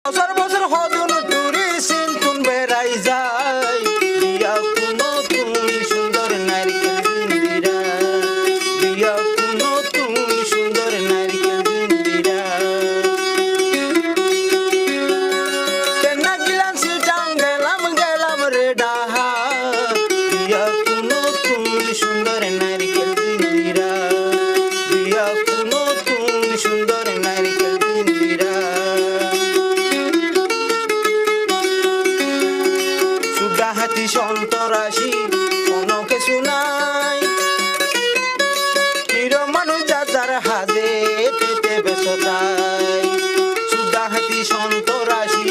বছর বছর হদুন টুরি সিনতুন বেড়াই যায় বিয়া কোনো তুমি সুন্দর নারকেল জিন্দিরা বিয়া কোনো তুমি সুন্দর নারকেল জিন্দিরা কেনা গিলাম সিটাং গেলাম গেলাম রে ডাহা বিয়া কোনো তুমি সুন্দর নারকেল জিন্দিরা বিয়া কোনো তুমি সুন্দর নারকেল জিন্দিরা হাতি সন্তরাশি কোনো কিছু নাই হির মানুষ যার হাজে পেতে বেসতাই সুদা হাতি সন্তরাশি